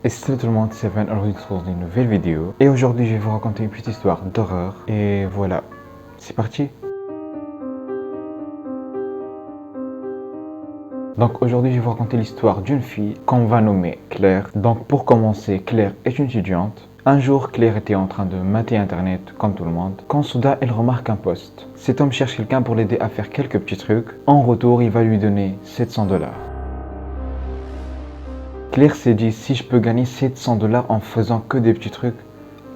Et salut tout le monde, c'est Van, aujourd'hui on se retrouve dans une nouvelle vidéo. Et aujourd'hui je vais vous raconter une petite histoire d'horreur. Et voilà, c'est parti. Donc aujourd'hui je vais vous raconter l'histoire d'une fille qu'on va nommer Claire. Donc pour commencer, Claire est une étudiante. Un jour, Claire était en train de mater internet comme tout le monde, quand soudain elle remarque un post. Cet homme cherche quelqu'un pour l'aider à faire quelques petits trucs. En retour, il va lui donner 700 $. Claire s'est dit, si je peux gagner 700 $ en faisant que des petits trucs,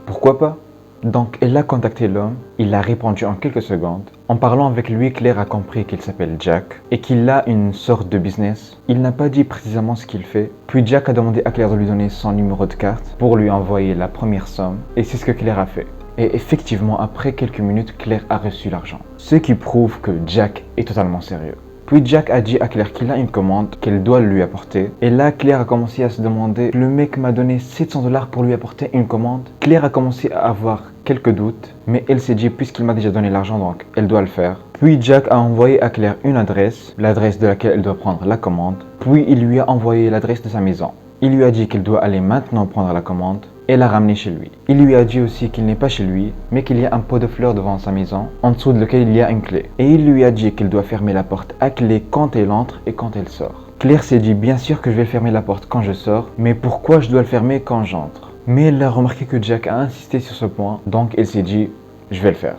pourquoi pas? Donc elle a contacté l'homme, il a répondu en quelques secondes. En parlant avec lui, Claire a compris qu'il s'appelle Jack et qu'il a une sorte de business. Il n'a pas dit précisément ce qu'il fait. Puis Jack a demandé à Claire de lui donner son numéro de carte pour lui envoyer la première somme. Et c'est ce que Claire a fait. Et effectivement, après quelques minutes, Claire a reçu l'argent. Ce qui prouve que Jack est totalement sérieux. Puis Jack a dit à Claire qu'il a une commande qu'elle doit lui apporter. Et là, Claire a commencé à se demander, le mec m'a donné 700 $ pour lui apporter une commande. Claire a commencé à avoir quelques doutes, mais elle s'est dit, puisqu'il m'a déjà donné l'argent, donc elle doit le faire. Puis Jack a envoyé à Claire une adresse, l'adresse de laquelle elle doit prendre la commande. Puis il lui a envoyé l'adresse de sa maison. Il lui a dit qu'elle doit aller maintenant prendre la commande et la ramener chez lui. Il lui a dit aussi qu'il n'est pas chez lui, mais qu'il y a un pot de fleurs devant sa maison, en dessous de lequel il y a une clé. Et il lui a dit qu'elle doit fermer la porte à clé quand elle entre et quand elle sort. Claire s'est dit, bien sûr que je vais fermer la porte quand je sors, mais pourquoi je dois le fermer quand j'entre? Mais elle a remarqué que Jack a insisté sur ce point, donc elle s'est dit, je vais le faire.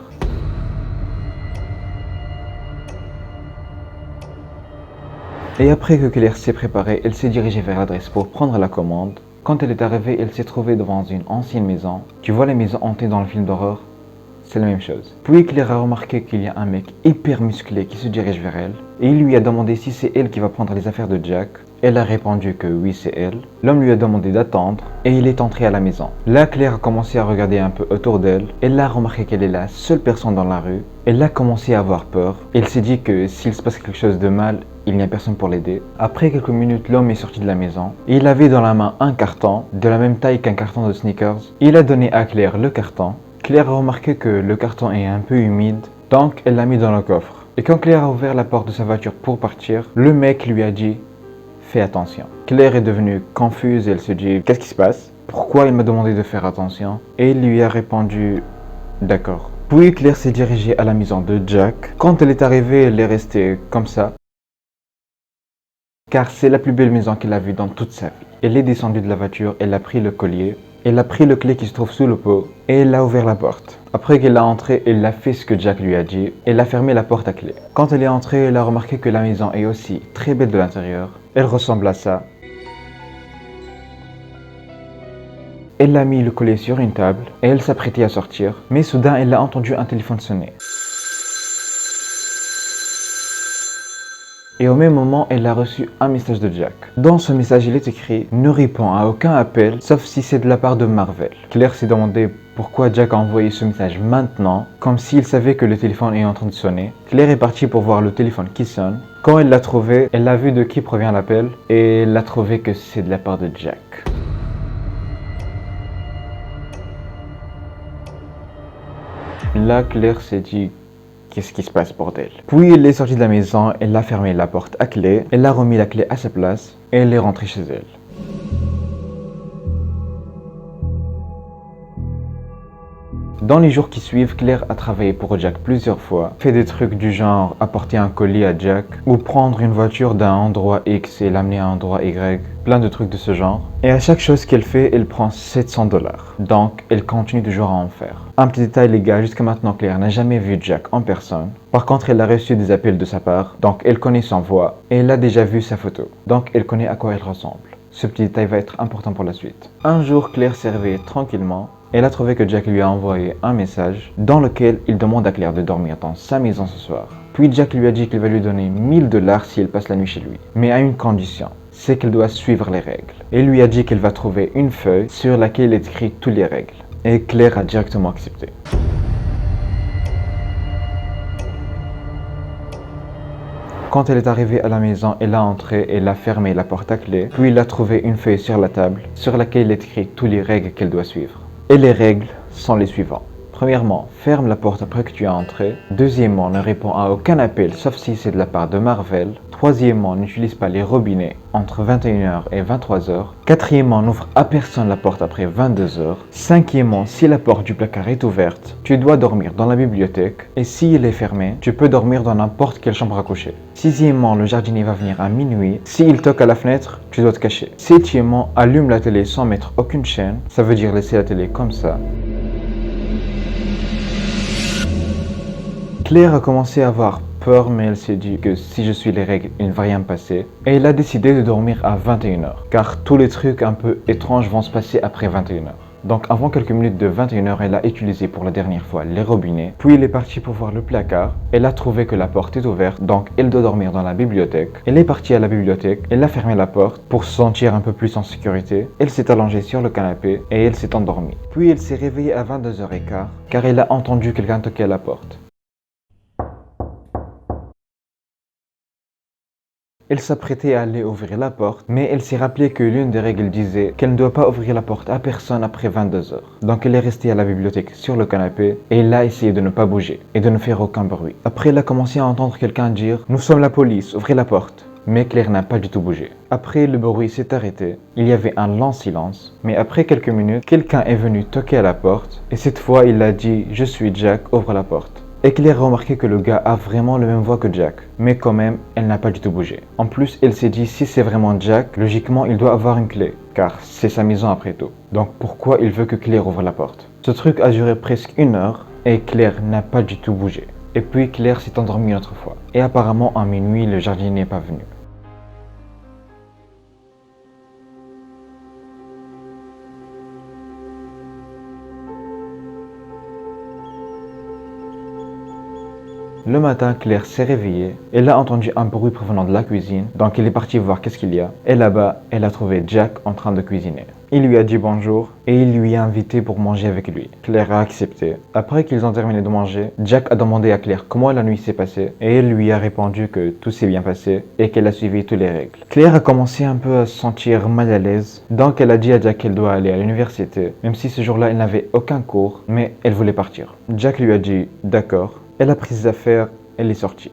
Et après que Claire s'est préparée, elle s'est dirigée vers l'adresse pour prendre la commande. Quand elle est arrivée, elle s'est trouvée devant une ancienne maison. Tu vois les maisons hantées dans le film d'horreur? C'est la même chose. Puis Claire a remarqué qu'il y a un mec hyper musclé qui se dirige vers elle. Et il lui a demandé si c'est elle qui va prendre les affaires de Jack. Elle a répondu que oui, c'est elle. L'homme lui a demandé d'attendre et il est entré à la maison. Là, Claire a commencé à regarder un peu autour d'elle. Elle a remarqué qu'elle est la seule personne dans la rue. Elle a commencé à avoir peur. Elle s'est dit que s'il se passe quelque chose de mal, il n'y a personne pour l'aider. Après quelques minutes, l'homme est sorti de la maison. Il avait dans la main un carton, de la même taille qu'un carton de sneakers. Il a donné à Claire le carton. Claire a remarqué que le carton est un peu humide, donc elle l'a mis dans le coffre. Et quand Claire a ouvert la porte de sa voiture pour partir, le mec lui a dit « Fais attention ». Claire est devenue confuse et elle se dit « Qu'est-ce qui se passe? Pourquoi il m'a demandé de faire attention ?» Et il lui a répondu « D'accord ». Puis Claire s'est dirigée à la maison de Jack. Quand elle est arrivée, elle est restée comme ça, car c'est la plus belle maison qu'elle a vue dans toute sa vie. Elle est descendue de la voiture, elle a pris le collier. Elle a pris le clé qui se trouve sous le pot et elle a ouvert la porte. Après qu'elle a entré, elle a fait ce que Jack lui a dit. Elle a fermé la porte à clé. Quand elle est entrée, elle a remarqué que la maison est aussi très belle de l'intérieur. Elle ressemble à ça. Elle a mis le collier sur une table et elle s'apprêtait à sortir. Mais soudain, elle a entendu un téléphone sonner. Et au même moment, elle a reçu un message de Jack. Dans ce message, il est écrit « Ne réponds à aucun appel, sauf si c'est de la part de Marvel ». Claire s'est demandé pourquoi Jack a envoyé ce message maintenant, comme s'il savait que le téléphone est en train de sonner. Claire est partie pour voir le téléphone qui sonne. Quand elle l'a trouvé, elle a vu de qui provient l'appel et elle a trouvé que c'est de la part de Jack. Là, Claire s'est dit « Qu'est-ce qui se passe, bordel ?» Puis elle est sortie de la maison, elle a fermé la porte à clé, elle a remis la clé à sa place et elle est rentrée chez elle. Dans les jours qui suivent, Claire a travaillé pour Jack plusieurs fois, fait des trucs du genre apporter un colis à Jack ou prendre une voiture d'un endroit X et l'amener à un endroit Y, plein de trucs de ce genre. Et à chaque chose qu'elle fait, elle prend 700 $. Donc, elle continue toujours à en faire. Un petit détail les gars, jusqu'à maintenant Claire n'a jamais vu Jack en personne. Par contre, elle a reçu des appels de sa part, donc elle connaît son voix et elle a déjà vu sa photo. Donc, elle connaît à quoi elle ressemble. Ce petit détail va être important pour la suite. Un jour, Claire s'est réveillée tranquillement. Elle a trouvé que Jack lui a envoyé un message dans lequel il demande à Claire de dormir dans sa maison ce soir. Puis Jack lui a dit qu'il va lui donner 1000 $ si elle passe la nuit chez lui. Mais à une condition, c'est qu'elle doit suivre les règles. Et lui a dit qu'elle va trouver une feuille sur laquelle est écrit toutes les règles. Et Claire a directement accepté. Quand elle est arrivée à la maison, elle a entré, elle a fermé la porte à clé. Puis elle a trouvé une feuille sur la table sur laquelle est écrit toutes les règles qu'elle doit suivre. Et les règles sont les suivantes. Premièrement, ferme la porte après que tu as entré. Deuxièmement, ne réponds à aucun appel sauf si c'est de la part de Marvel. Troisièmement, n'utilise pas les robinets entre 21h et 23h. Quatrièmement, n'ouvre à personne la porte après 22h. Cinquièmement, si la porte du placard est ouverte, tu dois dormir dans la bibliothèque. Et si elle est fermée, tu peux dormir dans n'importe quelle chambre à coucher. Sixièmement, le jardinier va venir à minuit. S'il toque à la fenêtre, tu dois te cacher. Septièmement, allume la télé sans mettre aucune chaîne. Ça veut dire laisser la télé comme ça. Claire a commencé à avoir peur, mais elle s'est dit que si je suis les règles, il ne va rien me passer. Et elle a décidé de dormir à 21h, car tous les trucs un peu étranges vont se passer après 21h. Donc avant quelques minutes de 21h, elle a utilisé pour la dernière fois les robinets, puis elle est partie pour voir le placard. Elle a trouvé que la porte est ouverte, donc elle doit dormir dans la bibliothèque. Elle est partie à la bibliothèque, elle a fermé la porte pour se sentir un peu plus en sécurité. Elle s'est allongée sur le canapé et elle s'est endormie. Puis elle s'est réveillée à 22h15, car elle a entendu quelqu'un toquer à la porte. Elle s'apprêtait à aller ouvrir la porte, mais elle s'est rappelé que l'une des règles disait qu'elle ne doit pas ouvrir la porte à personne après 22h. Donc elle est restée à la bibliothèque sur le canapé et elle a essayé de ne pas bouger et de ne faire aucun bruit. Après, elle a commencé à entendre quelqu'un dire « Nous sommes la police, ouvrez la porte ». Mais Claire n'a pas du tout bougé. Après, le bruit s'est arrêté. Il y avait un long silence. Mais après quelques minutes, quelqu'un est venu toquer à la porte et cette fois, il a dit « Je suis Jack, ouvre la porte ». Et Claire a remarqué que le gars a vraiment la même voix que Jack, mais quand même, elle n'a pas du tout bougé. En plus, elle s'est dit si c'est vraiment Jack, logiquement il doit avoir une clé, car c'est sa maison après tout. Donc pourquoi il veut que Claire ouvre la porte? Ce truc a duré presque 1 heure et Claire n'a pas du tout bougé. Et puis Claire s'est endormie une autre fois. Et apparemment à minuit, le jardinier n'est pas venu. Le matin, Claire s'est réveillée. Elle a entendu un bruit provenant de la cuisine, donc elle est partie voir qu'est-ce qu'il y a. Et là-bas, elle a trouvé Jack en train de cuisiner. Il lui a dit bonjour et il lui a invité pour manger avec lui. Claire a accepté. Après qu'ils ont terminé de manger, Jack a demandé à Claire comment la nuit s'est passée et elle lui a répondu que tout s'est bien passé et qu'elle a suivi toutes les règles. Claire a commencé un peu à se sentir mal à l'aise, donc elle a dit à Jack qu'elle doit aller à l'université, même si ce jour-là elle n'avait aucun cours, mais elle voulait partir. Jack lui a dit d'accord. Elle a pris ses affaires, elle est sortie.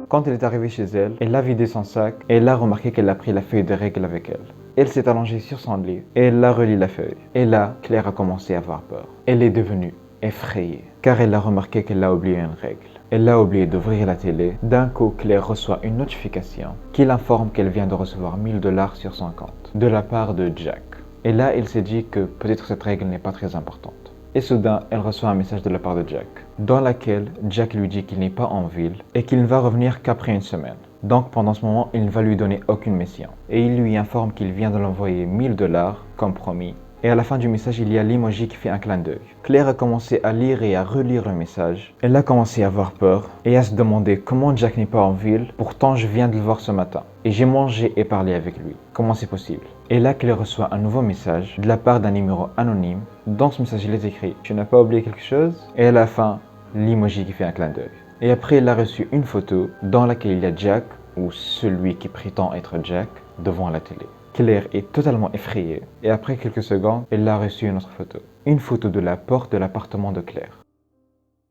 Quand elle est arrivée chez elle, elle a vidé son sac et elle a remarqué qu'elle a pris la feuille de règles avec elle. Elle s'est allongée sur son lit et elle a relié la feuille. Et là, Claire a commencé à avoir peur. Elle est devenue effrayée car elle a remarqué qu'elle a oublié une règle. Elle a oublié d'ouvrir la télé. D'un coup, Claire reçoit une notification qui l'informe qu'elle vient de recevoir 1000 $ sur son compte de la part de Jack. Et là, elle s'est dit que peut-être cette règle n'est pas très importante. Et soudain, elle reçoit un message de la part de Jack, dans lequel Jack lui dit qu'il n'est pas en ville et qu'il ne va revenir qu'après 1 semaine. Donc pendant ce moment, il ne va lui donner aucune mission. Et il lui informe qu'il vient de l'envoyer 1000 $ comme promis. Et à la fin du message, il y a l'emoji qui fait un clin d'œil. Claire a commencé à lire et à relire le message. Elle a commencé à avoir peur et à se demander comment Jack n'est pas en ville. Pourtant, je viens de le voir ce matin. Et j'ai mangé et parlé avec lui. Comment c'est possible? Et là, Claire reçoit un nouveau message de la part d'un numéro anonyme. Dans ce message, il est écrit « Tu n'as pas oublié quelque chose ?» Et à la fin, l'emoji qui fait un clin d'œil. Et après, elle a reçu une photo dans laquelle il y a Jack, ou celui qui prétend être Jack, devant la télé. Claire est totalement effrayée et après quelques secondes, elle a reçu une autre photo. Une photo de la porte de l'appartement de Claire.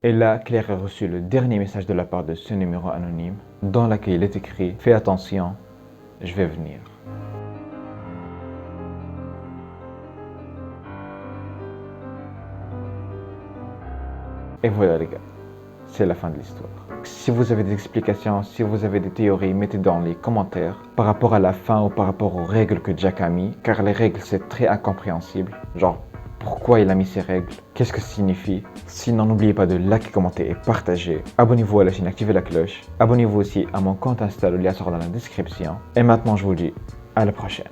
Et là, Claire a reçu le dernier message de la part de ce numéro anonyme dans lequel il est écrit « Fais attention, je vais venir ». Et voilà les gars, c'est la fin de l'histoire. Si vous avez des explications, si vous avez des théories, mettez dans les commentaires par rapport à la fin ou par rapport aux règles que Jack a mis, car les règles c'est très incompréhensible. Genre, pourquoi il a mis ces règles? Qu'est-ce que ça signifie? Sinon, n'oubliez pas de liker, commenter et partager. Abonnez-vous à la chaîne, activez la cloche. Abonnez-vous aussi à mon compte Insta, le lien sera dans la description. Et maintenant, je vous dis à la prochaine.